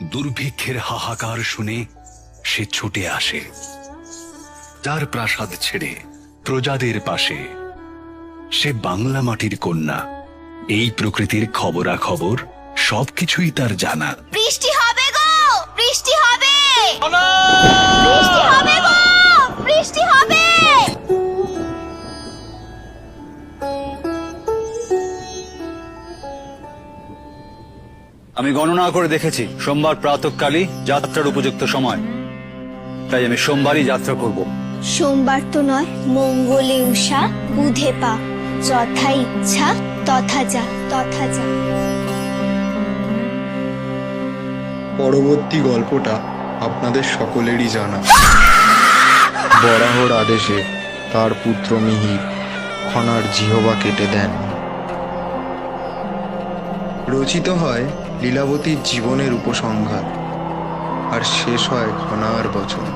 দুর্ভিক্ষের হাহাকার শুনে সে ছুটে আসে, তার প্রাসাদ ছেড়ে প্রজাদের পাশে। সে বাংলা মাটির কন্যা, এই প্রকৃতির খবরাখবর সবকিছুই তার জানা। বৃষ্টি হবে গো, বৃষ্টি হবে, বৃষ্টি হবে গো, বৃষ্টি হবে। আমি গণনা করে দেখেছি সোমবার প্রাতঃকালই যাত্রার উপযুক্ত সময়, তাই আমি সোমবারই যাত্রা করব। সোমবার তো নয়, মঙ্গলে উষা বুধে পা, যথা ইচ্ছা তথা যা, তথা যা। পরবর্তী গল্পটা আপনাদের সকলেরই জানা। বরাহর আদেশে তার পুত্র মিহির খনার জিহবা কেটে দেন। রচিত হয় লীলাবতীর জীবনের উপসংহার, আর শেষ হয় খনার বচন।